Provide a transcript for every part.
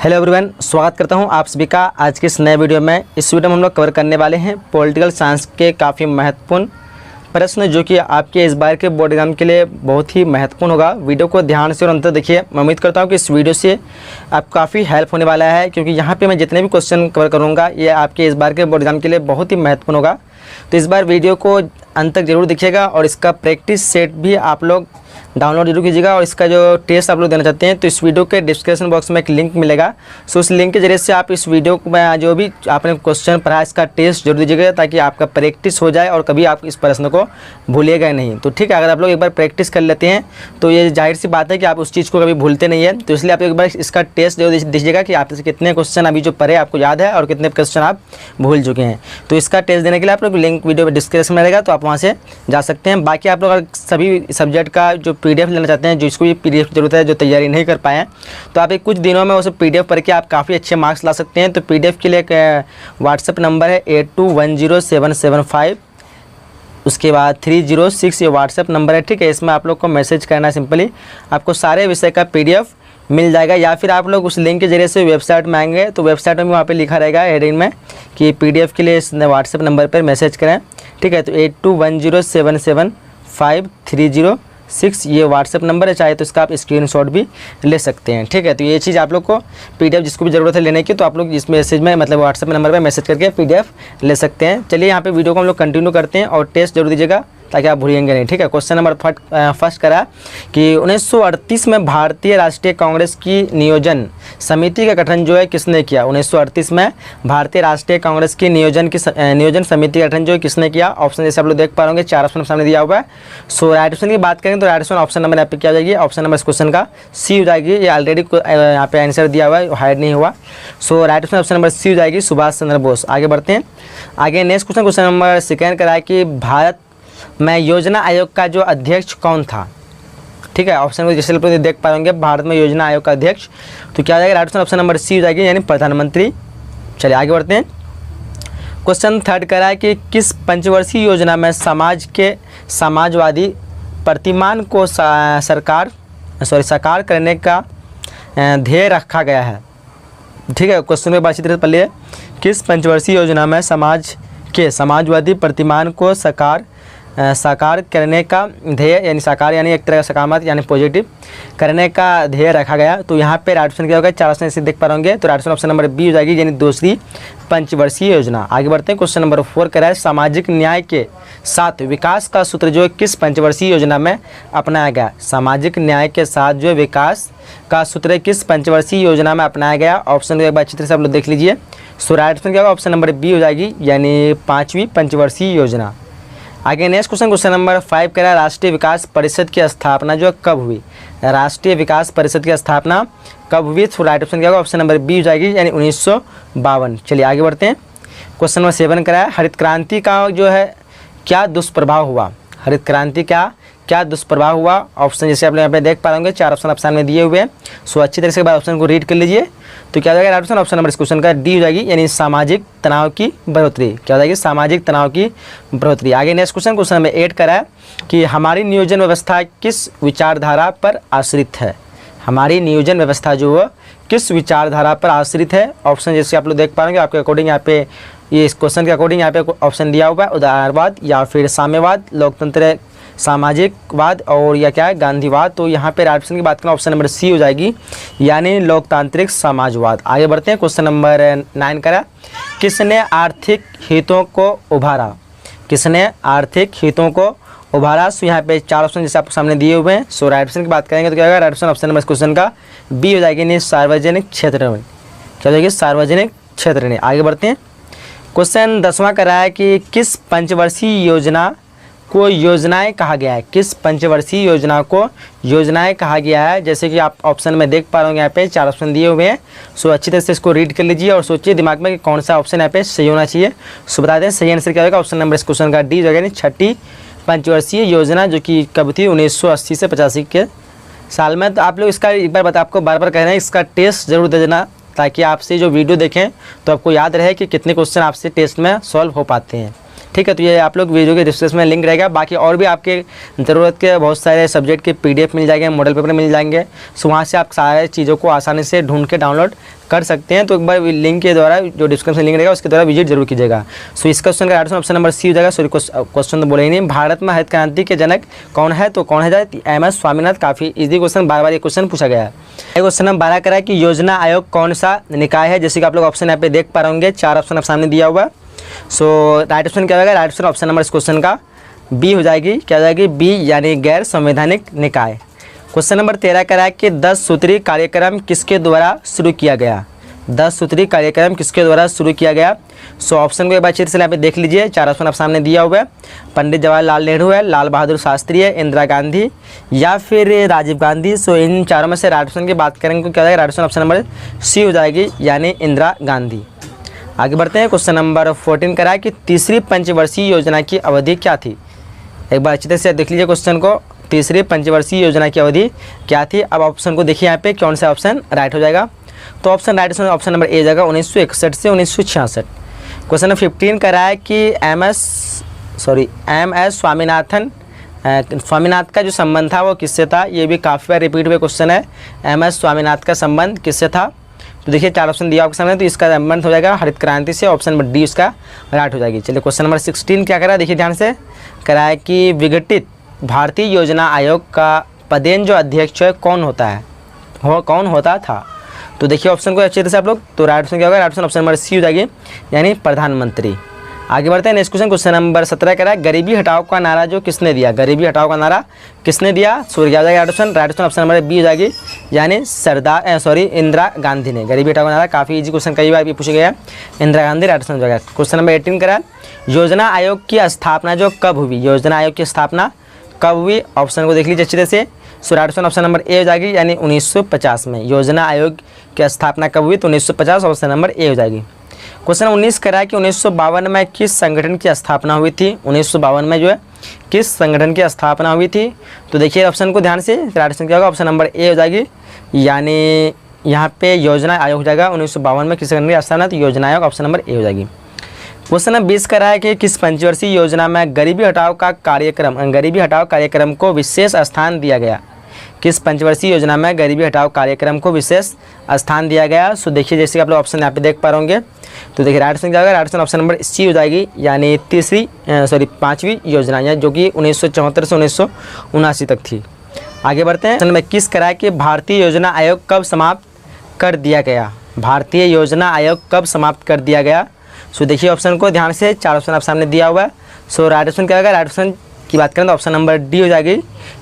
Hello everyone, स्वागत करता हूं आप सभी का आज के इस नए वीडियो में। इस वीडियो में हम लोग कवर करने वाले हैं पॉलिटिकल साइंस के काफ़ी महत्वपूर्ण प्रश्न जो कि आपके इस बार के बोर्ड एग्जाम के लिए बहुत ही महत्वपूर्ण होगा। वीडियो को ध्यान से और अंत तक देखिए। मैं उम्मीद करता हूं कि इस वीडियो से आपको काफ़ी हेल्प होने वाला है, क्योंकि यहाँ पे मैं जितने भी क्वेश्चन कवर करूँगा ये आपके इस बार के बोर्ड एग्जाम के लिए बहुत ही महत्वपूर्ण होगा। तो इस बार वीडियो को अंत तक जरूर देखिएगा और इसका प्रैक्टिस सेट भी आप लोग डाउनलोड जरूर कीजिएगा। और इसका जो टेस्ट आप लोग देना चाहते हैं तो इस वीडियो के डिस्क्रिप्शन बॉक्स में एक लिंक मिलेगा। सो उस लिंक के जरिए से आप इस वीडियो में जो भी आपने क्वेश्चन पढ़ा इसका टेस्ट जरूर दीजिएगा, ताकि आपका प्रैक्टिस हो जाए और कभी आप इस प्रश्न को भूलिएगा नहीं। तो ठीक है, अगर आप लोग एक बार प्रैक्टिस कर लेते हैं तो ये जाहिर सी बात है कि आप उस चीज़ को कभी भूलते नहीं है। तो इसलिए आप एक बार इसका टेस्ट जरूर दीजिएगा कि आपसे कितने क्वेश्चन अभी जो पढ़े आपको याद है और कितने क्वेश्चन आप भूल चुके हैं। तो इसका टेस्ट देने के लिए आप लोग लिंक वीडियो में डिस्क्रिप्शन में रहेगा, तो आप वहाँ से जा सकते हैं। बाकी आप लोग अगर सभी सब्जेक्ट का जो PDF लेना चाहते हैं, जिसको भी PDF की जरूरत है, जो तैयारी नहीं कर पाए हैं, तो आप एक कुछ दिनों में उस PDF पढ़ के आप काफ़ी अच्छे मार्क्स ला सकते हैं। तो PDF के लिए एक व्हाट्सएप नंबर है 82107775, उसके बाद 306 ये व्हाट्सएप नंबर है। ठीक है, इसमें आप लोग को मैसेज करना है। सिंपली आपको सारे विषय का PDF मिल जाएगा, या फिर आप लोग उस लिंक के जरिए से वेबसाइट में आएंगे तो वेबसाइट में वहाँ पे लिखा रहेगा हेडिंग में कि PDF के लिए इस व्हाट्सएप नंबर पर मैसेज करें। ठीक है, तो 8210775306 ये व्हाट्सएप नंबर है। चाहे तो इसका आप स्क्रीनशॉट भी ले सकते हैं। ठीक है, तो ये चीज़ आप लोग को PDF जिसको भी ज़रूरत है लेने की, तो आप लोग इस मैसेज में मतलब व्हाट्सएप नंबर पे मैसेज करके PDF ले सकते हैं। चलिए यहाँ पे वीडियो को हम लोग कंटिन्यू करते हैं और टेस्ट जरूर दीजिएगा ताकि आप भूलेंगे नहीं। ठीक है, क्वेश्चन नंबर फर्स्ट करा कि 1938 में भारतीय राष्ट्रीय कांग्रेस की नियोजन समिति का गठन जो है किसने किया। 1938 में भारतीय राष्ट्रीय कांग्रेस की नियोजन समिति का गठन जो है किसने किया। ऑप्शन जैसे आप लोग देख पा रहे होंगे 4 ऑप्शन सामने दिया हुआ है। सो राइट ऑप्शन की बात करें तो राइट ऑप्शन नंबर यहाँ पे क्या हो जाएगी, ऑप्शन नंबर इस क्वेश्चन का सी हो जाएगी। ये ऑलरेडी यहाँ पे आंसर दिया हुआ है, हाइड नहीं हुआ। सो राइट ऑप्शन नंबर सी हो जाएगी, सुभाष चंद्र बोस। आगे बढ़ते हैं। आगे नेक्स्ट क्वेश्चन नंबर सेकेंड करा है कि भारत में योजना आयोग का जो अध्यक्ष कौन था। ठीक है, ऑप्शन में जैसे आप देख पाएंगे भारत में योजना आयोग का अध्यक्ष, तो क्या हो जाएगा राइट ऑप्शन नंबर सी हो जाएगी, यानी प्रधानमंत्री। चलिए आगे बढ़ते हैं। क्वेश्चन थर्ड करा है कि किस पंचवर्षीय योजना में समाजवादी प्रतिमान को साकार करने का ध्येय रखा गया है। ठीक है, क्वेश्चन में बातचीत पढ़ लिए। किस पंचवर्षीय योजना में समाजवादी प्रतिमान को साकार करने का ध्येय, यानी साकार यानी एक तरह का सकारात्मक यानी पॉजिटिव करने का ध्येय रखा गया। तो यहाँ पे राइट ऑप्शन क्या होगा, 4 ऑप्शन ऐसे देख पा रहे तो राइट ऑप्शन नंबर बी हो जाएगी, यानी दूसरी पंचवर्षीय योजना। आगे बढ़ते हैं। क्वेश्चन नंबर 4 करा है सामाजिक न्याय के साथ विकास का सूत्र जो किस पंचवर्षीय योजना में अपनाया गया। सामाजिक न्याय के साथ जो विकास का सूत्र किस पंचवर्षीय योजना में अपनाया गया। ऑप्शन एक बार अच्छी तरह से आप लोग देख लीजिए। सो राइट ऑप्शन क्या होगा, ऑप्शन नंबर बी हो जाएगी, यानी 5वीं पंचवर्षीय योजना। आगे नेक्स्ट क्वेश्चन नंबर 5 कह रहा है राष्ट्रीय विकास परिषद की स्थापना जो कब हुई। राष्ट्रीय विकास परिषद की स्थापना कब हुई। तो राइट ऑप्शन क्या होगा, ऑप्शन नंबर बी हो जाएगी, यानी 1952। चलिए आगे बढ़ते हैं। क्वेश्चन नंबर 7 कह रहा है हरित क्रांति का जो है क्या दुष्प्रभाव हुआ। हरित क्रांति का क्या दुष्प्रभाव हुआ। ऑप्शन जैसे आप लोग यहाँ पे देख पा रहे होंगे 4 ऑप्शन आप सामने दिए हुए हैं। सो अच्छी तरह से ऑप्शन को रीड कर लीजिए। तो क्या हो जाएगा राइट ऑप्शन नंबर इस क्वेश्चन का डी हो जाएगी, यानी सामाजिक तनाव की बढ़ोतरी। क्या हो जाएगी, सामाजिक तनाव की बढ़ोतरी। आगे नेक्स्ट क्वेश्चन नंबर 8 करा है कि हमारी नियोजन व्यवस्था किस विचारधारा पर आश्रित है। हमारी नियोजन व्यवस्था जो है किस विचारधारा पर आश्रित है। ऑप्शन जैसे आप लोग देख पा रहे होंगे आपके अकॉर्डिंग यहाँ पे ये इस क्वेश्चन के अकॉर्डिंग यहाँ पे ऑप्शन दिया हुआ है, उदारवाद या फिर साम्यवाद, लोकतंत्र सामाजिकवाद और या क्या है गांधीवाद। तो यहाँ पे राइट ऑप्शन की बात करें ऑप्शन नंबर सी हो जाएगी, यानी लोकतांत्रिक समाजवाद। आगे बढ़ते हैं। क्वेश्चन नंबर 9 करा किसने आर्थिक हितों को उभारा। किसने आर्थिक हितों को उभारा। सो यहाँ पे 4 ऑप्शन जैसे आपको सामने दिए हुए हैं। सो राइट ऑप्शन की बात करेंगे तो क्या होगा राइट ऑप्शन नंबर इस क्वेश्चन का बी हो जाएगी, यानी सार्वजनिक क्षेत्र में। क्या हो जाएगी, सार्वजनिक क्षेत्र में। आगे बढ़ते हैं। क्वेश्चन 10वां करा है कि किस पंचवर्षीय योजना को योजनाएं कहा गया है। किस पंचवर्षीय योजना को योजनाएं कहा गया है। जैसे कि आप ऑप्शन में देख पा रहे होंगे यहाँ पे 4 ऑप्शन दिए हुए हैं। सो अच्छी तरह से इसको रीड कर लीजिए और सोचिए दिमाग में कि कौन सा ऑप्शन यहाँ पे सही होना चाहिए। सो बता दें सही आंसर क्या होगा, ऑप्शन नंबर इस क्वेश्चन का डी होगा, यानी 6ठी पंचवर्षीय योजना जो कि कब थी 1980 से 85 के साल में। तो आप लोग इसका एक बार आपको बार बार कह रहे हैं इसका टेस्ट जरूर दे देना, ताकि आपसे जो वीडियो देखें तो आपको याद रहे कि कितने क्वेश्चन आपसे टेस्ट में सॉल्व हो पाते हैं। ठीक है। तो ये आप लोग वीडियो के डिस्क्रिप्शन में लिंक रहेगा। बाकी और भी आपके ज़रूरत के बहुत सारे सब्जेक्ट के PDF मिल जाएंगे, मॉडल पेपर मिल जाएंगे। सो वहाँ से आप सारे चीज़ों को आसानी से ढूंढ के डाउनलोड कर सकते हैं। तो एक बार लिंक के द्वारा, जो डिस्क्रिप्शन लिंक रहेगा उसके द्वारा विजिट जरूर कीजिएगा। सो इस क्वेश्चन का ऑप्शन नंबर सी हो जाएगा। सॉरी, क्वेश्चन तो बोले ही नहीं। भारत में हरित क्रांति के जनक कौन है? तो कौन है? MS स्वामीनाथन। काफ़ी इजी क्वेश्चन, बार बार ये क्वेश्चन पूछा गया है। क्वेश्चन नंबर 12 करा कि योजना आयोग कौन सा निकाय है? जैसे कि आप लोग ऑप्शन यहाँ पे देख पा रहे होंगे, 4 ऑप्शन आप सामने दिया हुआ। सो राइट ऑप्शन क्या होगा? राइट ऑप्शन ऑप्शन नंबर इस क्वेश्चन का बी हो जाएगी। क्या हो जाएगी? बी, यानी गैर संवैधानिक निकाय। क्वेश्चन नंबर 13 करा है कि 10 सूत्री कार्यक्रम किसके द्वारा शुरू किया गया? 10 सूत्री कार्यक्रम किसके द्वारा शुरू किया गया? सो ऑप्शन को एक बार अच्छे से यहाँ पे देख लीजिए। 4 ऑप्शन आप सामने दिया हुआ है। पंडित जवाहरलाल नेहरू है, लाल बहादुर शास्त्री है, इंदिरा गांधी या फिर राजीव गांधी। सो इन चारों में से राइट ऑप्शन की बात करेंगे तो क्या हो जाएगा? Right option option number C हो जाएगी, यानी इंदिरा गांधी। आगे बढ़ते हैं। क्वेश्चन नंबर 14 करा है कि तीसरी पंचवर्षीय योजना की अवधि क्या थी? एक बार अच्छे से देख लीजिए क्वेश्चन को। तीसरी पंचवर्षीय योजना की अवधि क्या थी? अब ऑप्शन को देखिए यहाँ पे कौन सा ऑप्शन राइट हो जाएगा। तो ऑप्शन राइट ऑप्शन नंबर ए जाएगा 1961 से 1966। क्वेश्चन नंबर 15 करा है कि MS स्वामीनाथन का जो संबंध था वो किससे था? ये भी काफ़ी बार रिपीट हुए क्वेश्चन है। MS स्वामीनाथन का संबंध किससे था? तो देखिए 4 ऑप्शन दिया आपके सामने, तो इसका संबंध हो जाएगा हरित क्रांति से। ऑप्शन नंबर डी इसका राइट हो जाएगी। चलिए क्वेश्चन नंबर 16 क्या करा? देखिए ध्यान से करा है कि विघटित भारतीय योजना आयोग का पदेन जो अध्यक्ष है कौन होता है? कौन होता था? तो देखिए ऑप्शन को अच्छे से आप लोग, तो राइट ऑप्शन क्या होगा? Right option option number C हो जाएगी, यानी प्रधानमंत्री। आगे बढ़ते हैं। नेक्स्ट क्वेश्चन, क्वेश्चन नंबर 17 करा है गरीबी हटाओ का नारा जो किसने दिया? गरीबी हटाओ का नारा किसने दिया? सॉरी क्या हो जाएगा? Right option option number B हो जाएगी, यानी इंदिरा गांधी ने। गरीबी हटाओ का नारा काफ़ी इजी क्वेश्चन, कई बार भी पूछे गया है। इंदिरा गांधी राइट ऑप्शन हो जाएगा। क्वेश्चन नंबर 18 करा योजना आयोग की स्थापना जो कब हुई? योजना आयोग की स्थापना कब हुई? ऑप्शन को देख लीजिए अच्छे से। So right option option number A हो जाएगी, यानी 1950 में। योजना आयोग की स्थापना कब हुई? तो 1950, ऑप्शन नंबर ए हो जाएगी। क्वेश्चन 19 करा है कि 1952 में किस संगठन की स्थापना हुई थी? 1952 में जो है किस संगठन की स्थापना हुई थी? तो देखिए ऑप्शन को ध्यान से, राइट ऑप्शन क्या होगा? ऑप्शन नंबर ए हो जाएगी, यानी यहाँ पे योजना आयोग हो जाएगा। 1952 में किस संगठन की स्थापना? तो योजना आयोग, ऑप्शन नंबर ए हो जाएगी। क्वेश्चन नंबर 20 करा है कि किस पंचवर्षीय योजना में गरीबी हटाओ कार्यक्रम को विशेष स्थान दिया गया? किस पंचवर्षीय योजना में गरीबी हटाओ कार्यक्रम को विशेष स्थान दिया गया? सो देखिए जैसे कि आप लोग ऑप्शन यहाँ पे देख पा रहे होंगे, तो देखिए राइट ऑप्शन क्या होगा? Right option option number C हो जाएगी, यानी 5वीं योजना है, जो कि 1974 से 1979 तक थी। आगे बढ़ते हैं। क्वेश्चन नंबर 21 करा है कि भारतीय योजना आयोग कब समाप्त कर दिया गया? भारतीय योजना आयोग कब समाप्त कर दिया गया? सो देखिए ऑप्शन को ध्यान से, 4 ऑप्शन आप सामने दिया हुआ है। सो राइट ऑप्शन क्या होगा? राइट ऑप्शन की बात करें तो ऑप्शन नंबर डी हो जाएगी,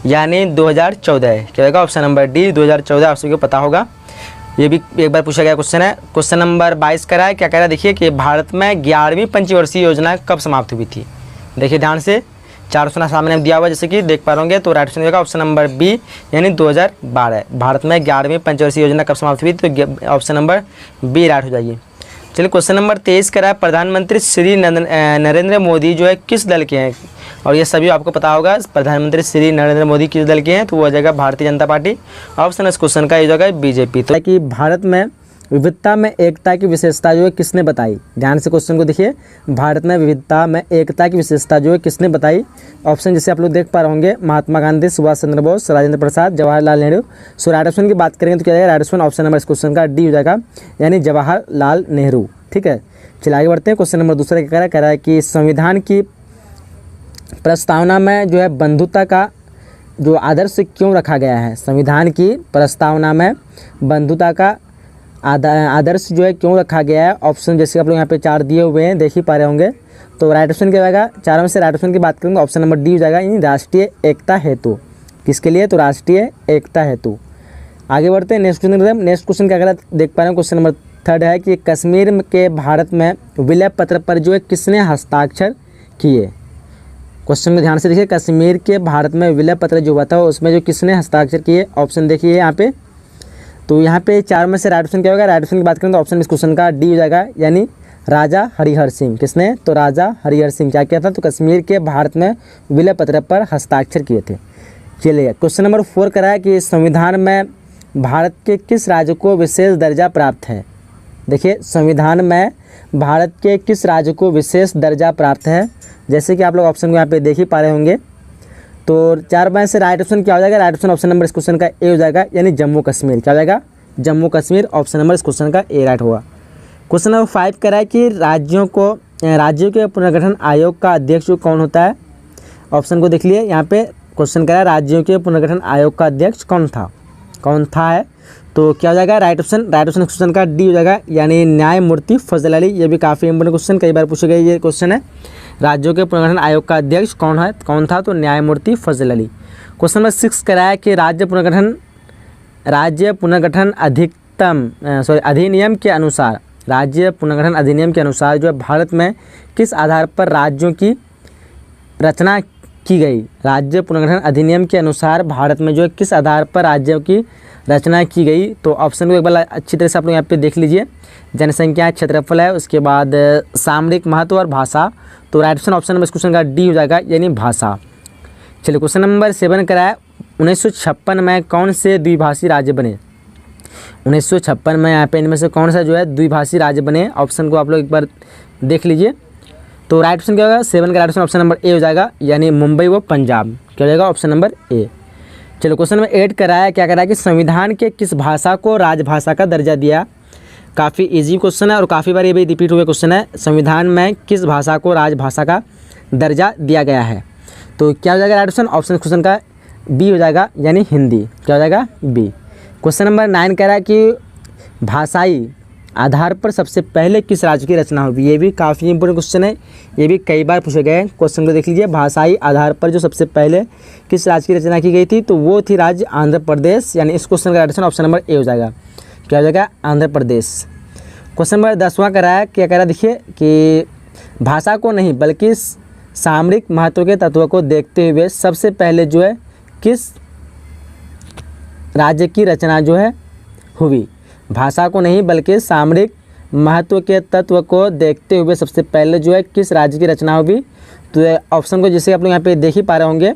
यानी 2014 क्या होगा? ऑप्शन नंबर डी 2014, आप सभी को पता होगा, ये भी एक बार पूछा गया क्वेश्चन है। क्वेश्चन नंबर 22 करा है, क्या कह रहा है? देखिए कि भारत में 11वीं पंचवर्षीय योजना कब समाप्त हुई थी? देखिए ध्यान से, 4 ऑप्शन सामने दिया हुआ जैसे कि देख पा रहे, तो राइट ऑप्शन होगा ऑप्शन नंबर बी, यानी 2012। भारत में 11वीं पंचवर्षीय योजना कब समाप्त हुई? तो ऑप्शन नंबर बी राइट हो जाएगी। चलिए क्वेश्चन नंबर 23 करा है, प्रधानमंत्री श्री नरेंद्र मोदी जो है किस दल के हैं? और ये सभी आपको पता होगा, प्रधानमंत्री श्री नरेंद्र मोदी किस दल के हैं? तो वो हो जाएगा भारतीय जनता पार्टी। ऑप्शन इस क्वेश्चन का ये जो है बीजेपी। तो कि भारत में विविधता में एकता की विशेषता जो है किसने बताई? ध्यान से क्वेश्चन को देखिए, भारत में विविधता में एकता की विशेषता जो है किसने बताई? ऑप्शन जैसे आप लोग देख पा रहे होंगे, महात्मा गांधी, सुभाष चंद्र बोस, राजेंद्र प्रसाद, जवाहरलाल नेहरू। सो राइट ऑप्शन की बात करेंगे तो क्या जाएगा? राइट ऑप्शन ऑप्शन नंबर इस क्वेश्चन का डी हो जाएगा, यानी जवाहरलाल नेहरू। ठीक है, चलिए आगे बढ़ते हैं। क्वेश्चन नंबर दूसरा क्या कह रहा है कि संविधान की प्रस्तावना में जो है बंधुता का जो आदर्श क्यों रखा गया है? संविधान की प्रस्तावना में बंधुता का आदर्श जो है क्यों रखा गया है? ऑप्शन जैसे आप लोग यहाँ पे 4 दिए हुए हैं, देख ही पा रहे होंगे। तो राइट ऑप्शन क्या होगा? 4 में से राइट ऑप्शन की बात करेंगे ऑप्शन नंबर डी हो जाएगा, यानी राष्ट्रीय एकता हेतु। किसके लिए? तो राष्ट्रीय एकता हेतु। आगे बढ़ते हैं नेक्स्ट क्वेश्चन। नेक्स्ट क्वेश्चन क्या कर देख पा रहे हैं? क्वेश्चन नंबर 3 है कि कश्मीर के भारत में विलय पत्र पर जो है किसने हस्ताक्षर किए? क्वेश्चन में ध्यान से देखिए, कश्मीर के भारत में विलय पत्र जो हुआ था उसमें जो किसने हस्ताक्षर किए? ऑप्शन देखिए यहाँ पे, तो यहाँ पे 4 में से राइट ऑप्शन क्या होगा? राइट ऑप्शन की बात करें तो ऑप्शन इस क्वेश्चन का डी हो जाएगा, यानी राजा हरिहर सिंह। किसने? तो राजा हरिहर सिंह क्या किया था? तो कश्मीर के भारत में विलय पत्र पर हस्ताक्षर किए थे। चलिए क्वेश्चन नंबर 4 करा है कि संविधान में भारत के किस राज्य को विशेष दर्जा प्राप्त है? देखिए संविधान में भारत के किस राज्य को विशेष दर्जा प्राप्त है? जैसे कि आप लोग ऑप्शन को यहाँ पे देख ही पा रहे होंगे। तो 4 में से राइट ऑप्शन क्या हो जाएगा? राइट ऑप्शन ऑप्शन नंबर इस क्वेश्चन का ए हो जाएगा, यानी जम्मू कश्मीर। क्या हो जाएगा? जम्मू कश्मीर। ऑप्शन नंबर इस क्वेश्चन का ए राइट होगा। क्वेश्चन नंबर 5 कह रहा है कि राज्यों के पुनर्गठन आयोग का अध्यक्ष कौन होता है? ऑप्शन को देख लिए, यहाँ पे क्वेश्चन कह रहा है राज्यों के पुनर्गठन आयोग का अध्यक्ष कौन था है। तो क्या हो जाएगा? राइट ऑप्शन क्वेश्चन का डी हो जाएगा, यानी न्यायमूर्ति फजल अली। ये भी काफ़ी इंपोर्टेंट क्वेश्चन, कई बार पूछे गए ये क्वेश्चन है। राज्यों के पुनर्गठन आयोग का अध्यक्ष कौन था? तो न्यायमूर्ति फजल अली। क्वेश्चन नंबर 6 कराया कि राज्य पुनर्गठन अधिनियम के अनुसार जो है भारत में किस आधार पर राज्यों की रचना की गई? राज्य पुनर्गठन अधिनियम के अनुसार भारत में जो है किस आधार पर राज्यों की रचना की गई? तो ऑप्शन को एक बार अच्छी तरह से आप लोग यहाँ पे देख लीजिए। जनसंख्या, क्षेत्रफल है, उसके बाद सामरिक महत्व और भाषा। तो राइट ऑप्शन नंबर इस क्वेश्चन का डी हो जाएगा, यानी भाषा। चलिए क्वेश्चन नंबर 7 कराया 1956 में कौन से द्विभाषी राज्य बने? 1956 में यहाँ पे इनमें से कौन सा जो है द्विभाषी राज्य बने? ऑप्शन को आप लोग एक बार देख लीजिए। तो राइट ऑप्शन क्या होगा? 7 का राइट ऑप्शन नंबर ए हो जाएगा, यानी मुंबई व पंजाब। क्या हो जाएगा? ऑप्शन नंबर ए। चलो क्वेश्चन नंबर 8 कराया, क्या कराया कि संविधान के किस भाषा को राजभाषा का दर्जा दिया? काफ़ी इजी क्वेश्चन है और काफ़ी बार ये भी रिपीट हुए क्वेश्चन है। संविधान में किस भाषा को राजभाषा का दर्जा दिया गया है? तो क्या हो जाएगा? राइट ऑप्शन क्वेश्चन का बी हो जाएगा, यानी हिंदी। क्या हो जाएगा? बी। क्वेश्चन नंबर 9 कह रहा है कि भाषाई आधार पर सबसे पहले किस राज्य की रचना हुई? ये भी काफ़ी इंपोर्टेंट क्वेश्चन है, ये भी कई बार पूछे गए। क्वेश्चन को देख लीजिए। भाषाई आधार पर जो सबसे पहले किस राज्य की रचना की गई थी? तो वो थी राज्य आंध्र प्रदेश, यानी इस क्वेश्चन का ऑप्शन नंबर ए हो जाएगा। क्या हो जाएगा? आंध्र प्रदेश। क्वेश्चन नंबर 10वां कराया, क्या कह रहा है देखिए कि भाषा को नहीं बल्कि सामरिक महत्व के तत्व को देखते हुए सबसे पहले जो है किस राज्य की रचना जो है हुई? भाषा को नहीं बल्कि सामरिक महत्व के तत्व को देखते हुए सबसे पहले जो है किस राज्य की रचना हुई? तो ऑप्शन को जैसे आप लोग यहाँ पे देख ही पा रहे होंगे।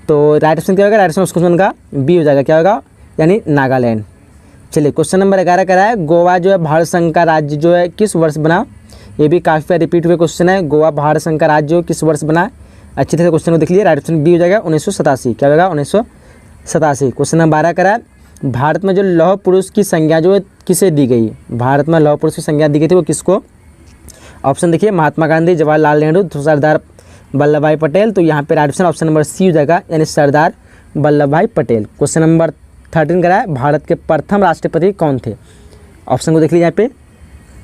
तो राइट ऑप्शन क्या होगा? राइट ऑप्शन क्वेश्चन का बी हो जाएगा। क्या होगा? यानी नागालैंड। चलिए क्वेश्चन नंबर 11 करा है, गोवा जो है भारत संघ का राज्य जो है किस वर्ष बना? ये भी काफ़ी बार रिपीट हुए क्वेश्चन है। गोवा भारत संघ का राज्य किस वर्ष बना? अच्छी तरह से क्वेश्चन को देख लीजिए। राइट ऑप्शन बी हो जाएगा 1987। क्या होगा? 1987। क्वेश्चन नंबर 12 करा है, भारत में जो लौह पुरुष की संज्ञा जो है किसे दी गई? भारत में लौह पुरुष की संज्ञा दी गई थी, वो किसको? ऑप्शन देखिए, महात्मा गांधी, जवाहरलाल नेहरू, सरदार वल्लभ भाई पटेल। तो यहाँ पे राइट ऑप्शन नंबर सी हो जाएगा, यानी सरदार वल्लभ भाई पटेल। क्वेश्चन नंबर 13 करा है, भारत के प्रथम राष्ट्रपति कौन थे? ऑप्शन को देख लीजिए। यहाँ पे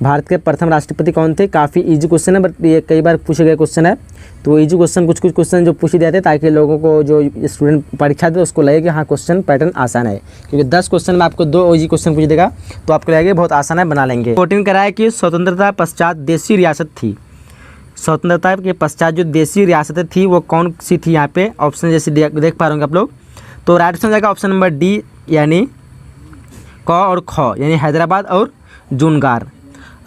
भारत के प्रथम राष्ट्रपति कौन थे? काफ़ी इजी क्वेश्चन है, बट ये कई बार पूछे गए क्वेश्चन है। तो इजी क्वेश्चन कुछ क्वेश्चन जो पूछ दिए थे ताकि लोगों को जो स्टूडेंट परीक्षा दे उसको लगे कि हाँ क्वेश्चन पैटर्न आसान है, क्योंकि 10 क्वेश्चन में आपको 2 इजी क्वेश्चन पूछ देगा तो आपको लगेगा बहुत आसान है, बना लेंगे। 14 कराया कि स्वतंत्रता पश्चात देशी रियासत थी। स्वतंत्रता के पश्चात जो देशी रियासतें थी वो कौन सी थी? यहाँ पे ऑप्शन जैसे देख पा रहे होंगे आप लोग। तो राइट ऑप्शन जाएगा ऑप्शन नंबर डी, यानी क और ख, यानी हैदराबाद और जूनगार।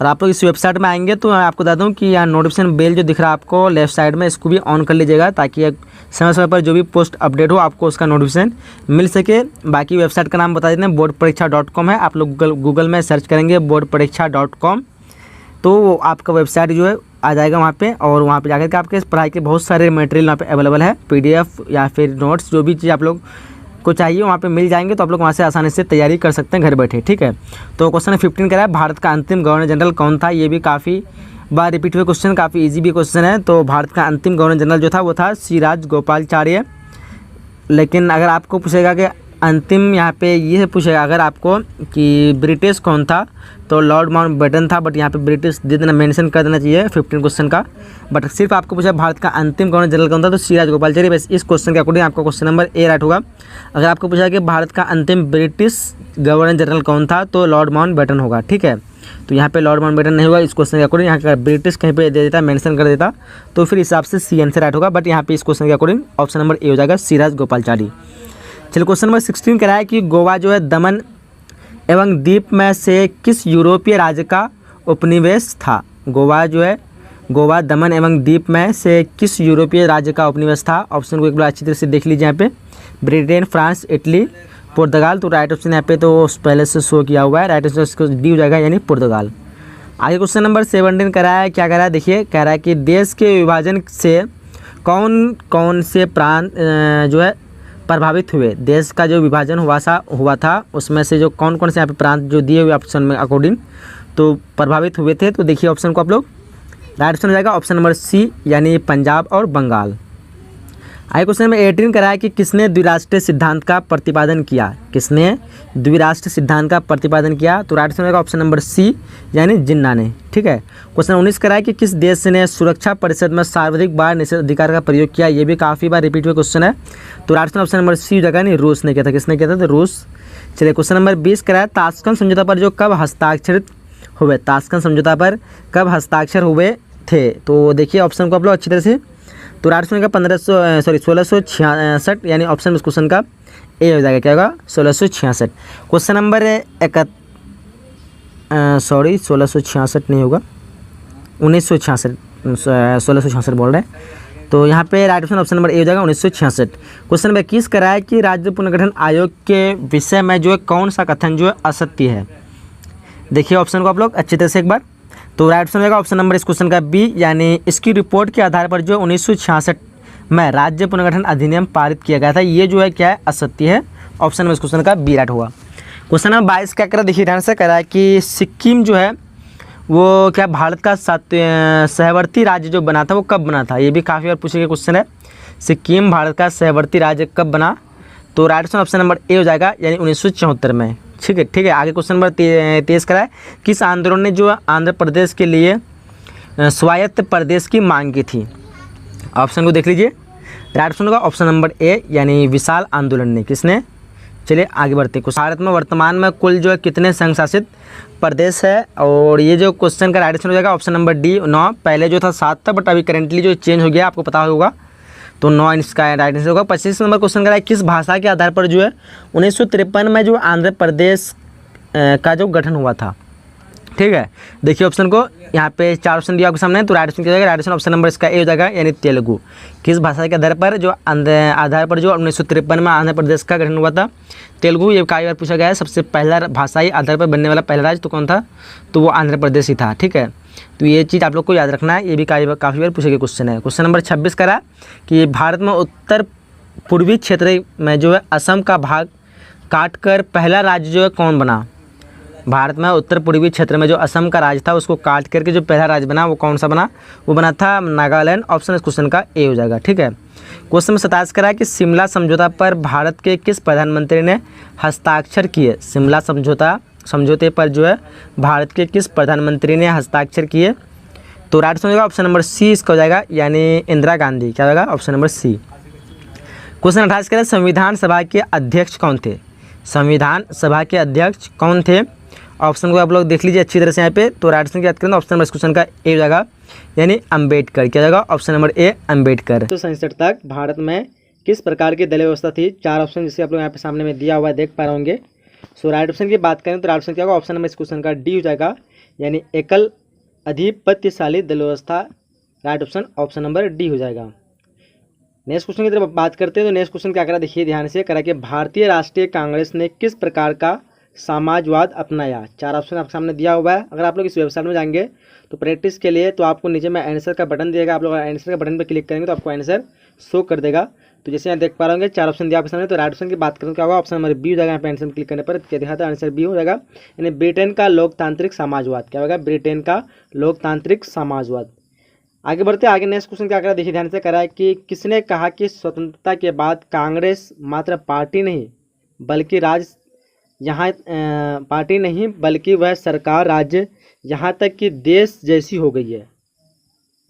और आप लोग इस वेबसाइट में आएंगे तो मैं आपको बता दूं कि यहाँ नोटिफिकेशन बेल जो दिख रहा है आपको लेफ्ट साइड में, इसको भी ऑन कर लीजिएगा ताकि समय समय पर जो भी पोस्ट अपडेट हो आपको उसका नोटिफिकेशन मिल सके। बाकी वेबसाइट का नाम बता देते हैं, boardpareksha.com है। आप लोग गूगल में सर्च करेंगे boardpareksha.com तो आपका वेबसाइट जो है आ जाएगा वहाँ पे, और वहाँ पे जाकर के आपके पढ़ाई के बहुत सारे मटेरियल वहाँ पे अवेलेबल है, PDF या फिर नोट्स, जो भी चीज़ आप लोग को चाहिए वहाँ पे मिल जाएंगे। तो आप लोग वहाँ से आसानी से तैयारी कर सकते हैं घर बैठे, ठीक है। तो क्वेश्चन 15 करा है, भारत का अंतिम गवर्नर जनरल कौन था? ये भी काफ़ी बार रिपीट हुए क्वेश्चन, काफ़ी इजी भी क्वेश्चन है। तो भारत का अंतिम गवर्नर जनरल जो था वो था श्री राजगोपालाचार्य। लेकिन अगर आपको पूछेगा कि अंतिम, यहाँ पे ये पूछेगा अगर आपको कि ब्रिटिश कौन था, तो लॉर्ड माउंटबेटन था, बट यहाँ पे ब्रिटिश दे देना, मेंशन कर देना चाहिए 15 क्वेश्चन का। बट सिर्फ आपको पूछा भारत का अंतिम गवर्नर जनरल कौन था, तो श्री राजगोपालाचार्य। बस इस क्वेश्चन के अकॉर्डिंग आपका क्वेश्चन नंबर ए राइट होगा। अगर आपको पूछा कि भारत का अंतिम ब्रिटिश गवर्नर जनरल कौन था, तो लॉर्ड माउंटबेटन होगा, ठीक है। तो यहाँ पे लॉर्ड माउंटबेटन नहीं होगा इस क्वेश्चन के अकॉर्डिंग, यहाँ का ब्रिटिश कहीं पे दे देता, मेंशन कर देता, तो फिर हिसाब से सी आंसर राइट होगा। बट यहाँ पे इस क्वेश्चन के अकॉर्डिंग ऑप्शन नंबर ए हो जाएगा, श्री राजगोपालाचारी। चलिए क्वेश्चन नंबर 16 करा है कि गोवा जो है दमन एवं द्वीप में से किस यूरोपीय राज्य का उपनिवेश था? गोवा दमन एवं द्वीप में से किस यूरोपीय राज्य का उपनिवेश था? ऑप्शन को एक बार अच्छी तरह से देख लीजिए। यहाँ पे ब्रिटेन, फ्रांस, इटली, पुर्तगाल। तो राइट ऑप्शन यहाँ पे तो पहले से शो किया हुआ है, राइट ऑप्शन डी हो जाएगा, यानी पुर्तगाल। आगे क्वेश्चन नंबर 17 कह रहा है, क्या कह रहा है देखिए, कह रहा है कि देश के विभाजन से कौन कौन से प्रांत जो है प्रभावित हुए। देश का जो विभाजन हुआ था उसमें से जो कौन कौन से यहाँ पे प्रांत जो दिए हुए ऑप्शन में अकॉर्डिंग तो प्रभावित हुए थे। तो देखिए ऑप्शन को आप लोग, राइट ऑप्शन हो जाएगा ऑप्शन नंबर सी यानी पंजाब और बंगाल। आगे क्वेश्चन नंबर 18 करा है कि किसने द्विराष्ट्रीय सिद्धांत का प्रतिपादन किया। किसने द्विराष्ट्रीय सिद्धांत का प्रतिपादन किया। तो राइट आंसर होगा ऑप्शन नंबर सी यानी जिन्ना ने। ठीक है। क्वेश्चन 19 करा है कि किस देश ने सुरक्षा परिषद में सर्वाधिक बार निषेधाधिकार का प्रयोग किया। ये भी काफ़ी बार रिपीट हुआ क्वेश्चन है। तो right answer option number C जगह नहीं, रूस ने किया था। किसने किया था? तो रूस। चलिए क्वेश्चन नंबर 20 करा है ताशकंद समझौता पर जो कब हस्ताक्षरित हुए। ताशकंद समझौता पर कब हस्ताक्षर हुए थे। तो देखिए ऑप्शन को आप लोग अच्छी तरह से। तो राइट आंसर का 1666 यानी ऑप्शन इस क्वेश्चन का ए हो जाएगा। क्या होगा? 1666। क्वेश्चन नंबर 1666 नहीं होगा, 1966, 1666 बोल रहे हैं। तो यहाँ पे राइट ऑप्शन नंबर ए हो जाएगा 1966। क्वेश्चन नंबर 21 करा है कि राज्य पुनर्गठन आयोग के विषय में जो है कौन सा कथन जो है असत्य है। देखिए ऑप्शन को आप लोग अच्छी तरह से एक बार। तो राइट ऑप्शन होगा ऑप्शन नंबर इस क्वेश्चन का बी यानी इसकी रिपोर्ट के आधार पर जो 1966 में राज्य पुनर्गठन अधिनियम पारित किया गया था, ये जो है क्या है? असत्य है। ऑप्शन नंबर इस क्वेश्चन का बी राइट होगा। क्वेश्चन नंबर 22 क्या करा देखिए ध्यान से, करा है कि सिक्किम जो है वो क्या भारत का सहवर्ती राज्य जो बना था वो कब बना था। ये भी काफ़ी बार पूछे गए क्वेश्चन है। सिक्किम भारत का सहवर्ती राज्य कब बना। तो राइट ऑप्शन नंबर ए हो जाएगा यानी 1974 में। ठीक है। आगे क्वेश्चन नंबर 23 करा है किस आंदोलन ने जो आंध्र प्रदेश के लिए स्वायत्त प्रदेश की मांग की थी। ऑप्शन को देख लीजिए। राइट ऑप्शन होगा ऑप्शन नंबर ए यानी विशाल आंदोलन ने। किसने? चलिए आगे बढ़ते हैं। भारत में वर्तमान में कुल जो है कितने संघ शासित प्रदेश है। और ये जो क्वेश्चन का राइट आंसर हो जाएगा ऑप्शन नंबर डी 9। पहले जो था 7 था बट अभी करेंटली जो चेंज हो गया, आपको पता होगा। तो 9 इसका राइट आंसर होगा। 25 नंबर क्वेश्चन का है किस भाषा के आधार पर जो है 1953 में जो आंध्र प्रदेश का जो गठन हुआ था। ठीक है। देखिए ऑप्शन को, यहाँ पे 4 ऑप्शन दिया आपके सामने, तो राइट ऑप्शन क्या जाएगा? राइट ऑप्शन ऑप्शन नंबर इसका ए हो जाएगा यानी तेलुगु। किस भाषा के आधार पर जो 1953 में आंध्र प्रदेश का गठन हुआ था? तेलुगु। ये कई बार पूछा गया है। सबसे पहला भाषाई आधार पर बनने वाला पहला राज्य तो कौन था? तो वो आंध्र प्रदेश ही था। ठीक है। तो ये चीज़ आप लोग को याद रखना है। ये भी काफ़ी बार पूछे गए क्वेश्चन है। क्वेश्चन नंबर 26 करा कि भारत में उत्तर पूर्वी क्षेत्र में जो है असम का भाग काटकर पहला राज्य जो है कौन बना। भारत में उत्तर पूर्वी क्षेत्र में जो असम का राज्य था उसको काट करके जो पहला राज्य बना वो कौन सा बना? वो बना था नागालैंड। ऑप्शन इस क्वेश्चन का ए हो जाएगा। ठीक है। क्वेश्चन में 27 करा कि शिमला समझौता पर भारत के किस प्रधानमंत्री ने हस्ताक्षर किए। शिमला समझौते पर जो है भारत के किस प्रधानमंत्री ने हस्ताक्षर किए। तो राइट आंसर होगा ऑप्शन नंबर सी इसका हो जाएगा यानी इंदिरा गांधी। क्या होगा? ऑप्शन नंबर सी। क्वेश्चन 28 करें संविधान सभा के अध्यक्ष कौन थे। संविधान सभा के अध्यक्ष कौन थे। ऑप्शन को आप लोग देख लीजिए अच्छी तरह से यहाँ पे। तो राइट आंसर की बात करें तो ऑप्शन नंबर इस क्वेश्चन का ए हो जाएगा यानी अम्बेडकर। क्या जाएगा? ऑप्शन नंबर ए अम्बेडकर। तो 67 तक भारत में किस प्रकार की दलीय व्यवस्था थी। 4 ऑप्शन जिससे आप लोग यहाँ पे सामने में दिया हुआ है देख पा रहे होंगे। सो राइट ऑप्शन की बात करें तो राइट ऑप्शन क्या होगा? ऑप्शन नंबर इस क्वेश्चन का डी हो जाएगा यानी एकल अधिपत्यशाली दल व्यवस्था। राइट ऑप्शन नंबर डी हो जाएगा। नेक्स्ट क्वेश्चन की तरफ बात करते हैं। तो नेक्स्ट क्वेश्चन क्या करा देखिए ध्यान से, करा कि भारतीय राष्ट्रीय कांग्रेस ने किस प्रकार का समाजवाद अपनाया। 4 ऑप्शन आपके सामने दिया हुआ है। अगर आप लोग इस वेबसाइट में जाएंगे तो प्रैक्टिस के लिए तो आपको नीचे में आंसर का बटन दिएगा। आप लोग आंसर का बटन पर क्लिक करेंगे तो आपको आंसर शो कर देगा। तो जैसे यहाँ देख पा रहे होंगे 4 ऑप्शन दिया आपके सामने। तो राइट ऑप्शन की बात करें क्या होगा? ऑप्शन नंबर बी हो जाएगा। यहाँ पे आंसर क्लिक करने पर क्या दिखाता है? आंसर बी हो जाएगा यानी ब्रिटेन का लोकतांत्रिक समाजवाद। क्या होगा? ब्रिटेन का लोकतांत्रिक समाजवाद। आगे बढ़ते आगे नेक्स्ट क्वेश्चन क्या करा देखिए ध्यान से, करा है कि किसने कहा कि स्वतंत्रता के बाद कांग्रेस मात्र पार्टी नहीं बल्कि वह सरकार राज्य यहाँ तक कि देश जैसी हो गई है।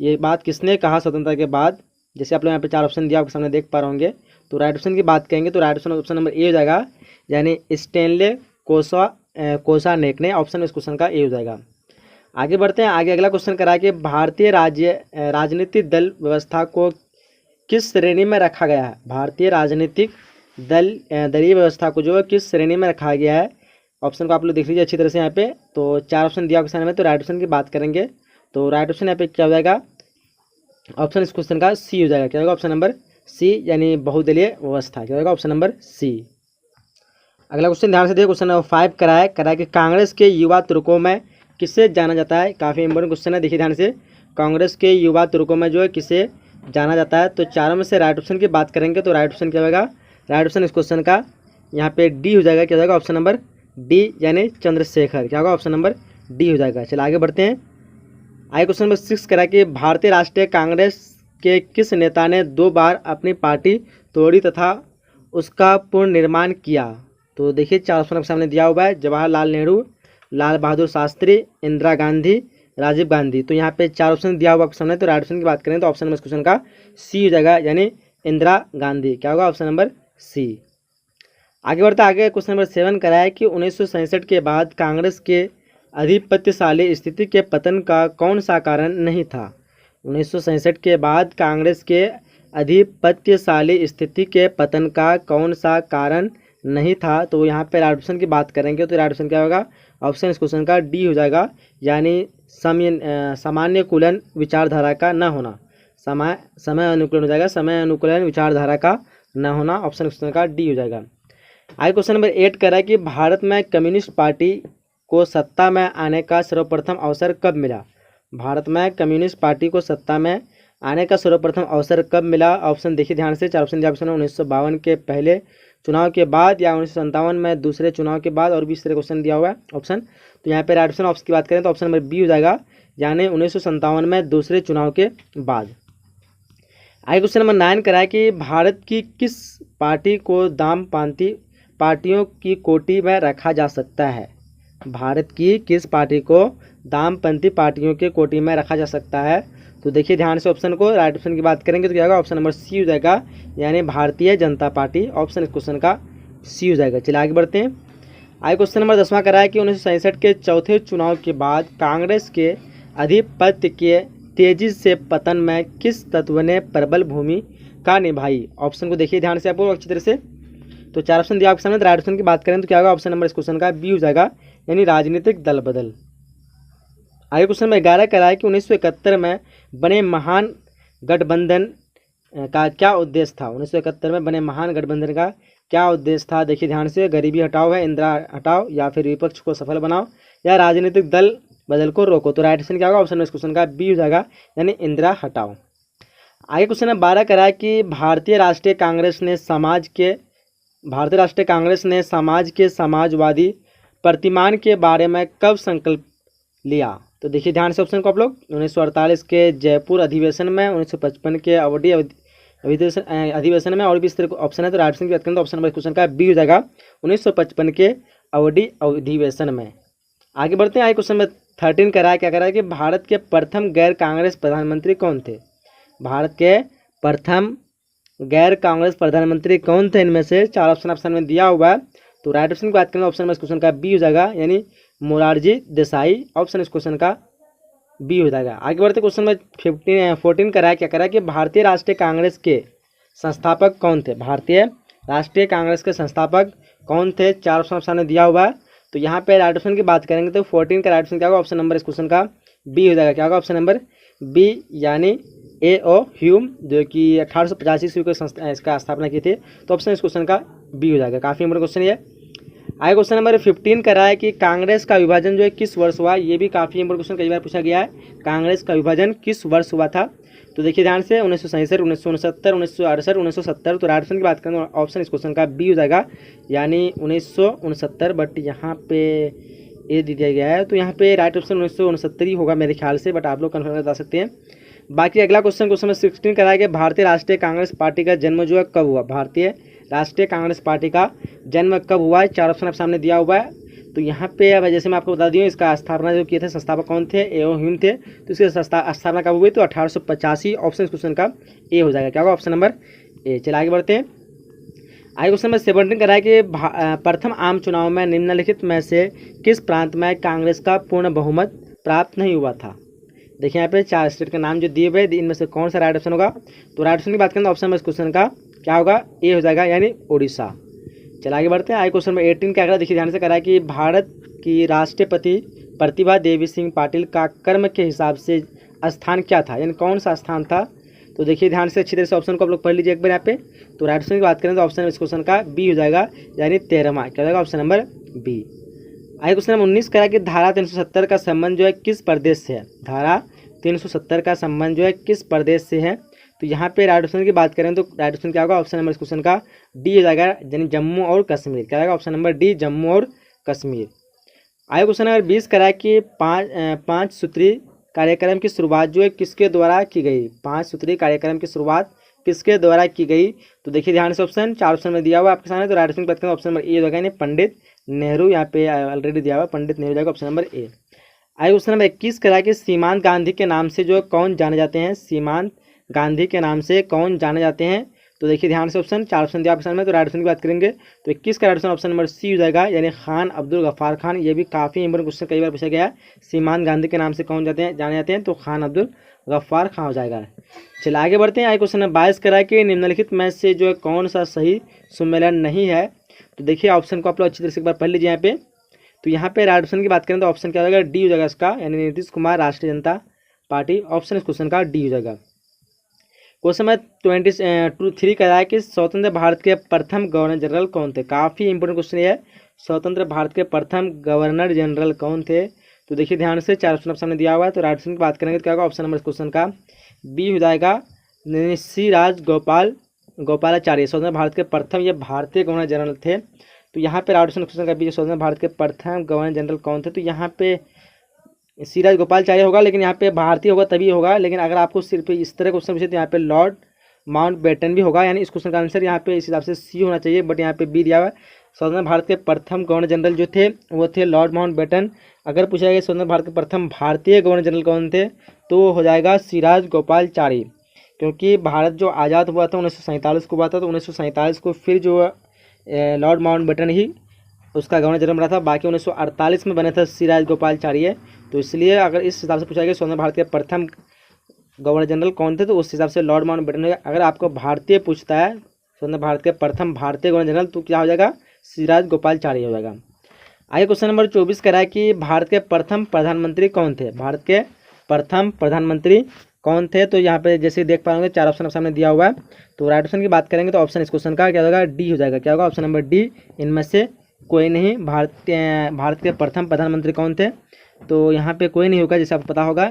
ये बात किसने कहा स्वतंत्रता के बाद? जैसे आप लोग यहाँ पे 4 ऑप्शन दिया आपके सामने देख पा रहे होंगे। तो राइट ऑप्शन की बात करेंगे तो राइट ऑप्शन नंबर ए हो जाएगा यानी स्टेनले कोसानेक ने। ऑप्शन इस क्वेश्चन का ए हो जाएगा। आगे बढ़ते हैं आगे अगला क्वेश्चन करा कि भारतीय राजनीतिक दल व्यवस्था को किस श्रेणी में रखा गया है। भारतीय राजनीतिक दलीय व्यवस्था को जो है किस श्रेणी में रखा गया है। ऑप्शन को आप लोग देख लीजिए अच्छी तरह से यहाँ पे। तो 4 ऑप्शन दिया क्वेश्चन में। तो राइट ऑप्शन की बात करेंगे तो राइट ऑप्शन यहाँ पे क्या हो जाएगा? ऑप्शन इस क्वेश्चन का सी हो जाएगा। क्या होगा? ऑप्शन नंबर सी यानी बहुदलीय व्यवस्था। क्या होगा? Option number C. अगला क्वेश्चन ध्यान से देखिए। क्वेश्चन नंबर 5 करा है कि कांग्रेस के युवा तुर्कों में किसे जाना जाता है, काफ़ी इंपॉर्टेंट क्वेश्चन है, देखिए ध्यान से। कांग्रेस के युवा तुर्कों में जो है किसे जाना जाता है, तो चारों में से राइट ऑप्शन की बात करेंगे तो राइट ऑप्शन क्या होगा, राइट ऑप्शन इस क्वेश्चन का यहाँ पे डी हो जाएगा, क्या हो जाएगा ऑप्शन नंबर डी, यानी चंद्रशेखर, क्या होगा ऑप्शन नंबर डी हो जाएगा। चलिए आगे बढ़ते हैं। आगे क्वेश्चन नंबर 6 करा कि भारतीय राष्ट्रीय कांग्रेस के किस नेता ने 2 बार अपनी पार्टी तोड़ी तथा उसका पुनर्निर्माण किया, तो देखिए 4 ऑप्शन आपके सामने दिया हुआ है, जवाहरलाल नेहरू, लाल बहादुर शास्त्री, इंदिरा गांधी, राजीव गांधी। तो यहाँ पे 4 ऑप्शन दिया हुआ आपके सामने, तो राइट ऑप्शन की बात करें तो ऑप्शन नंबर इस क्वेश्चन का सी हो जाएगा, यानी इंदिरा गांधी, क्या होगा ऑप्शन नंबर सी। आगे बढ़ते आगे क्वेश्चन नंबर 7 करा है कि 1967 के बाद कांग्रेस के अधिपत्यशाली स्थिति के पतन का कौन सा कारण नहीं था। 1967 के बाद कांग्रेस के अधिपत्यशाली स्थिति के पतन का कौन सा कारण नहीं था, तो यहाँ पे राइट ऑप्शन की बात करेंगे तो राइट ऑप्शन क्या होगा, ऑप्शन इस क्वेश्चन का डी हो जाएगा, यानी सामान्य कूलन विचारधारा का न होना, समय अनुकूलन हो जाएगा, समय अनुकूलन विचारधारा का न होना, ऑप्शन क्वेश्चन का डी हो जाएगा। आगे क्वेश्चन नंबर 8 कह रहा है कि भारत में कम्युनिस्ट पार्टी को सत्ता में आने का सर्वप्रथम अवसर कब मिला। भारत में कम्युनिस्ट पार्टी को सत्ता में आने का सर्वप्रथम अवसर कब मिला, ऑप्शन देखिए ध्यान से, 4 ऑप्शन दिया ऑप्शन 1952 के पहले चुनाव के बाद या 1957 में दूसरे चुनाव के बाद, और भी इस तरह क्वेश्चन दिया हुआ है ऑप्शन। तो यहाँ पे राइट ऑप्शन की बात करें तो ऑप्शन नंबर बी हो जाएगा, यानी 1957 में दूसरे चुनाव के बाद। आगे क्वेश्चन नंबर 9 करा है कि भारत की किस पार्टी को दामपंथी पार्टियों की कोटि में रखा जा सकता है। भारत की किस पार्टी को दामपंथी पार्टियों के कोटि में रखा जा सकता है, तो देखिए ध्यान से ऑप्शन को, राइट ऑप्शन की बात करेंगे तो क्या होगा ऑप्शन नंबर सी हो जाएगा, यानी भारतीय जनता पार्टी, ऑप्शन इस क्वेश्चन का सी हो जाएगा। चलिए आगे बढ़ते हैं। आगे क्वेश्चन नंबर 10वां करा है कि 1967 के चौथे चुनाव के बाद कांग्रेस के आधिपत्य के तेजी से पतन में किस तत्व ने प्रबल भूमिका निभाई। ऑप्शन को देखिए ध्यान से आपको अच्छी तरह से, तो 4 ऑप्शन दिया आपके सामने, राइट ऑप्शन की बात करें तो क्या होगा ऑप्शन नंबर इस क्वेश्चन का बी हो जाएगा, यानी राजनीतिक दल बदल। आगे क्वेश्चन नंबर 11 करा है कि 1971 में बने महान गठबंधन का क्या उद्देश्य था। 1971 में बने महान गठबंधन का क्या उद्देश्य था, देखिए ध्यान से, गरीबी हटाओ है, इंदिरा हटाओ, या फिर विपक्ष को सफल बनाओ, या राजनीतिक दल बदल को रोको। तो राइट ऑप्शन क्या होगा ऑप्शन में इस क्वेश्चन का बी हो जाएगा, यानी इंदिरा हटाओ। आगे क्वेश्चन नंबर 12 करा है कि भारतीय राष्ट्रीय कांग्रेस ने समाज के समाजवादी प्रतिमान के बारे में कब संकल्प लिया। तो देखिए ध्यान से ऑप्शन को आप लोग, 1948 के जयपुर अधिवेशन में, 1955 के अवधि अधिवेशन में, और भी इस तरह ऑप्शन है, तो राइट ऑप्शन की बात करें तो ऑप्शन नंबर क्वेश्चन का बी हो जाएगा, 1955 के अवधि अधिवेशन में। आगे बढ़ते हैं। आगे क्वेश्चन में 13 करा है, क्या करा है कि भारत के प्रथम गैर कांग्रेस प्रधानमंत्री कौन थे। भारत के प्रथम गैर कांग्रेस प्रधानमंत्री कौन थे, इनमें से 4 ऑप्शन में दिया हुआ है, तो राइट ऑप्शन की बात करें ऑप्शन में इस क्वेश्चन का बी हो जाएगा, यानी मोरारजी देसाई, ऑप्शन इस क्वेश्चन का बी हो जाएगा। आगे बढ़ते क्वेश्चन में 14 करा है, क्या करा है कि भारतीय राष्ट्रीय कांग्रेस के संस्थापक कौन थे। भारतीय राष्ट्रीय कांग्रेस के संस्थापक कौन थे, 4 ऑप्शन दिया हुआ है, तो यहाँ पे राइट ऑप्शन की बात करेंगे तो 14 का राइट ऑप्शन क्या होगा ऑप्शन नंबर इस क्वेश्चन का बी हो जाएगा, क्या होगा ऑप्शन नंबर बी, यानी A.O. ह्यूम, जो कि 1885 ईस्वी को इसका स्थापना की थी, तो ऑप्शन इस क्वेश्चन का बी हो जाएगा। काफ़ी इंपॉर्टेंट क्वेश्चन है। आगे क्वेश्चन नंबर 15 कर रहा है कि कांग्रेस का विभाजन जो है किस वर्ष हुआ। ये भी काफ़ी इंपॉर्टेंट क्वेश्चन, कई बार पूछा गया है, कांग्रेस का विभाजन किस वर्ष हुआ था। तो देखिए ध्यान से, 1967, 1969, 1968, 1970। तो राइट ऑप्शन की बात करें तो ऑप्शन इस क्वेश्चन का बी हो जाएगा, यानी 1969, बट यहाँ पे ए दिया गया है, तो यहाँ पे राइट ऑप्शन 1969 ही होगा मेरे ख्याल से, बट आप लोग कन्फर्म बता सकते हैं। बाकी अगला क्वेश्चन नंबर 16 कराया गया, भारतीय राष्ट्रीय कांग्रेस पार्टी का जन्म जो है कब हुआ। भारतीय राष्ट्रीय कांग्रेस पार्टी का जन्म कब हुआ है, 4 ऑप्शन आप सामने दिया हुआ है। तो यहाँ पे अब जैसे मैं आपको बता दी हूँ, इसका स्थापना जो किए थे संस्थापक कौन थे, A.O. ह्यूम थे। तो इसकी स्थापना कब हुई, तो 1885, ऑप्शन इस क्वेश्चन का ए हो जाएगा, क्या होगा ऑप्शन नंबर ए। चलिए आगे बढ़ते हैं। आगे क्वेश्चन नंबर 17 कराया कि प्रथम आम चुनाव में निम्नलिखित में से किस प्रांत में कांग्रेस का पूर्ण बहुमत प्राप्त नहीं हुआ था। देखिए यहाँ पे 4 स्टेट के नाम जो दिए हुए, इनमें से कौन सा राइट ऑप्शन होगा। तो राइट ऑप्शन की बात करें तो ऑप्शन में इस क्वेश्चन का क्या होगा, ए हो जाएगा, यानी उड़ीसा। चलिए आगे बढ़ते हैं। आगे क्वेश्चन नंबर 18 क्या करा, देखिए ध्यान से करा कि भारत की राष्ट्रपति प्रतिभा देवी सिंह पाटिल का कर्म के हिसाब से स्थान क्या था, यानी कौन सा स्थान था। तो देखिए ध्यान से अच्छी तरह से ऑप्शन को आप लोग पढ़ लीजिए एक बार यहाँ पे। तो राइट ऑप्शन की बात करें तो ऑप्शन इस क्वेश्चन का बी हो जाएगा, यानी 13वां, क्या हो जाएगा ऑप्शन नंबर बी। आगे क्वेश्चन नंबर 19 करा कि धारा 370 का संबंध जो है किस प्रदेश से है। धारा 370 का संबंध जो है किस प्रदेश से है। तो यहाँ पे राइट ऑप्शन की बात करें तो राइट ऑप्शन क्या होगा, ऑप्शन नंबर इस क्वेश्चन का डी हो जाएगा, यानी जम्मू और कश्मीर। क्या आएगा, ऑप्शन नंबर डी, जम्मू और कश्मीर। आगे क्वेश्चन नंबर 20 करा कि पाँच सूत्री कार्यक्रम की शुरुआत जो है किसके द्वारा की गई। 5 सूत्री कार्यक्रम की शुरुआत किसके द्वारा की गई। तो देखिए ध्यान से ऑप्शन 4 ऑप्शन में दिया हुआ आपके सामने। तो राइट ऑप्शन की बात करें ऑप्शन नंबर ए होगा, यानी पंडित नेहरू। यहाँ पे ऑलरेडी दिया हुआ पंडित नेहरू जाएगा, ऑप्शन नंबर ए। आगे क्वेश्चन नंबर 21 करा कि सीमांत गांधी के नाम से जो कौन जाने जाते हैं। सीमांत गांधी के नाम से कौन जाने जाते हैं। तो देखिए ध्यान से ऑप्शन 4 ऑप्शन दिया आपके सामने। तो राइट ऑप्शन की बात करेंगे तो 21 का right option option number C हो जाएगा, यानी खान अब्दुल गफ्फार खान। ये भी काफ़ी इंपॉर्टेंट क्वेश्चन कई बार पूछा गया है। सीमांत गांधी के नाम से कौन जाने जाते हैं, तो खान अब्दुल गफ्फार खान हो जाएगा। चलिए आगे बढ़ते हैं। आगे क्वेश्चन नंबर 22 करा कि निम्नलिखित में से जो है कौन सा सही सम्मेलन नहीं है। तो देखिए ऑप्शन को आप लोग अच्छी तरह से एक बार पढ़ लीजिए यहाँ पे। तो यहाँ पे राइट ऑप्शन की बात करें तो ऑप्शन क्या हो जाएगा, डी हो जाएगा इसका, यानी नीतीश कुमार राष्ट्रीय जनता पार्टी। ऑप्शन इस क्वेश्चन का डी हो जाएगा। क्वेश्चन नंबर 23 कह रहा है कि स्वतंत्र भारत के प्रथम गवर्नर जनरल कौन थे। काफ़ी इंपोर्टेंट क्वेश्चन है, स्वतंत्र भारत के प्रथम गवर्नर जनरल कौन थे। तो देखिए ध्यान से 4 ऑप्शन सामने दिया हुआ है। तो राइट ऑप्शन की बात करेंगे तो क्या होगा, ऑप्शन नंबर इस क्वेश्चन का बी हो जाएगा, श्री गोपालाचार्य। स्वतंत्र भारत के प्रथम ये भारतीय गवर्नर जनरल थे। तो यहाँ पे राइट ऑप्शन क्वेश्चन का बी, स्वतंत्र भारत के प्रथम गवर्नर जनरल कौन थे। तो यहाँ पे श्री गोपालाचार्य होगा, लेकिन यहाँ पे भारतीय होगा तभी होगा। लेकिन अगर आपको सिर्फ इस तरह क्वेश्चन पूछे तो यहाँ पे लॉर्ड माउंटबेटन भी होगा, यानी इस क्वेश्चन का आंसर यहाँ पे इस हिसाब से सी होना चाहिए, बट यहाँ पे बी दिया हुआ है। स्वतंत्र भारत के प्रथम गवर्नर जनरल जो थे वो थे लॉर्ड माउंटबेटन। अगर पूछा गया स्वतंत्र भारत के प्रथम भारतीय गवर्नर जनरल कौन थे, तो हो जाएगा श्री गोपालाचार्य। क्योंकि भारत जो आज़ाद हुआ था 1947 को हुआ था, तो 1947 को फिर जो लॉर्ड माउंटबेटन ही उसका गवर्नर जनरल बना था। बाकी 1948 में बने थे श्री गोपालाचार्य। तो इसलिए अगर इस हिसाब से पूछा गया स्वतंत्र भारत के प्रथम गवर्नर जनरल कौन थे, तो उस हिसाब से लॉर्ड माउंटबेटन। अगर आपको भारतीय पूछता है स्वतंत्र भारत के प्रथम भारतीय गवर्नर जनरल, तो क्या हो जाएगा, श्री गोपालाचार्य हो जाएगा। आगे क्वेश्चन नंबर 24 कह रहा है कि भारत के प्रथम प्रधानमंत्री कौन थे। भारत के प्रथम प्रधानमंत्री कौन थे। तो यहाँ पे जैसे देख पाएंगे 4 ऑप्शन सामने दिया हुआ है। तो राइट ऑप्शन की बात करेंगे तो ऑप्शन इस क्वेश्चन का क्या होगा, डी हो जाएगा। क्या होगा, ऑप्शन नंबर डी, इनमें से कोई नहीं। भारत के प्रथम प्रधानमंत्री कौन थे, तो यहाँ पे कोई नहीं होगा, जैसे आपको पता होगा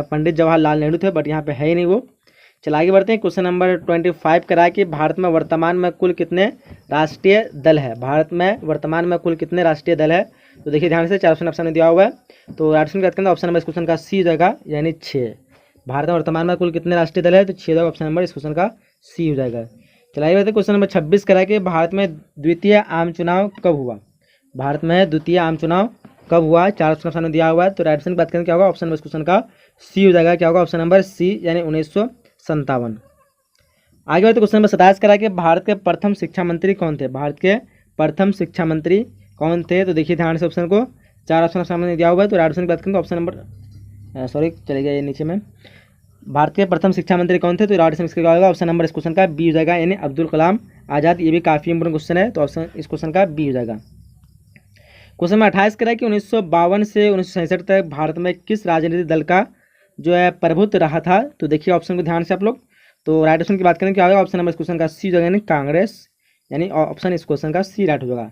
पंडित जवाहरलाल नेहरू थे, बट यहाँ पे है ही नहीं वो। चला आगे बढ़ते हैं। क्वेश्चन नंबर 25 करा कि भारत में वर्तमान में कुल कितने राष्ट्रीय दल है। भारत में वर्तमान में कुल कितने राष्ट्रीय दल है। तो देखिए ध्यान से 4 ऑप्शन में दिया हुआ है। तो राइट ऑप्शन की बात करें तो ऑप्शन नंबर इस क्वेश्चन का सी हो जाएगा, यानी 6। भारत में वर्तमान में कुल कितने राष्ट्रीय दल है, तो 6 ऑप्शन नंबर इस क्वेश्चन का सी हो जाएगा। चलाइए बढ़ते क्वेश्चन नंबर 26 करा कि भारत में द्वितीय आम चुनाव कब हुआ। भारत में द्वितीय आम चुनाव कब हुआ, 4 ऑप्शन सामने दिया हुआ है। तो राइट ऑप्शन की बात करें क्या होगा, ऑप्शन नंबर इस क्वेश्चन का सी हो जाएगा। क्या होगा, ऑप्शन नंबर सी, यानी 1957। आगे बढ़ते क्वेश्चन नंबर 27 करा कि भारत के प्रथम शिक्षा मंत्री कौन थे। भारत के प्रथम शिक्षा मंत्री कौन थे। तो देखिए ध्यान से ऑप्शन को 4 ऑप्शन सामने दिया हुआ है। तो राइट ऑप्शन की बात करें तो ऑप्शन नंबर चले गया ये नीचे में, भारत के प्रथम शिक्षा मंत्री कौन थे। तो राइट ऑप्शन इसका होगा, ऑप्शन नंबर इस क्वेश्चन का बी हो जाएगा, यानी अब्दुल कलाम आज़ाद। ये भी काफ़ी इंपोर्टेंट क्वेश्चन है, तो ऑप्शन इस क्वेश्चन का बी हो जाएगा। क्वेश्चन नंबर 28 करा कि 1952 से 1967 तक भारत में किस राजनीतिक दल का जो है प्रभुत्व रहा था। तो देखिए ऑप्शन को ध्यान से आप लोग। तो राइट ऑप्शन की बात करें क्या होगा, ऑप्शन नंबर इस क्वेश्चन का सी हो जाएगा, यानी कांग्रेस, यानी ऑप्शन इस क्वेश्चन का सी राइट हो जाएगा।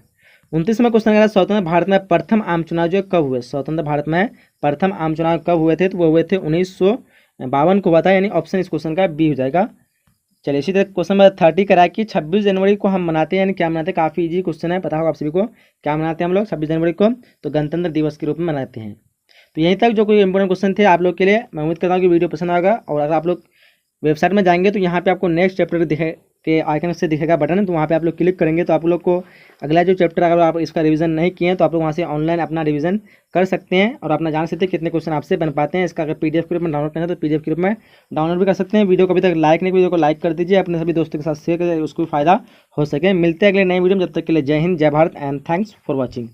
29वां क्वेश्चन कह रहा है स्वतंत्र भारत में प्रथम आम चुनाव जो कब हुए। स्वतंत्र भारत में प्रथम आम चुनाव कब हुए थे, तो वो हुए थे 1952 को हुआ था, यानी ऑप्शन इस क्वेश्चन का बी हो जाएगा। चलिए इसी तरह क्वेश्चन नंबर 30 करा कि 26 जनवरी को हम मनाते हैं, यानी क्या मनाते हैं, काफ़ी इजी क्वेश्चन है, पता होगा आप सभी को। क्या मनाते हैं हम लोग 26 जनवरी को, तो गणतंत्र दिवस के रूप में मनाते हैं। तो यहीं तक जो कोई इंपोर्टेंट क्वेश्चन थे आप लोग के लिए। मैं उम्मीद करता हूँ कि वीडियो पसंद आएगा। और अगर आप लोग वेबसाइट में जाएंगे तो यहाँ पे आपको नेक्स्ट चैप्टर के आइकन से दिखेगा बटन, तो वहाँ पे आप लोग क्लिक करेंगे तो आप लोग को अगला जो चैप्टर अगर आप इसका रिवीजन नहीं किए हैं तो आप लोग वहाँ से ऑनलाइन अपना रिवीजन कर सकते हैं और अपना जान सकते हैं कितने क्वेश्चन आपसे बन पाते हैं। इसका अगर पीडीएफ के रूप में डाउनलोड करना है तो पीडीएफ के रूप में डाउनलोड भी कर सकते हैं। वीडियो को अभी तक लाइक नहीं, वीडियो को लाइक कर दीजिए, अपने सभी दोस्तों के साथ शेयर करें, उसको भी फायदा हो सके। मिलते हैं अगले नई वीडियो में, जब तक के लिए जय हिंद, जय Bharat and thanks for watching.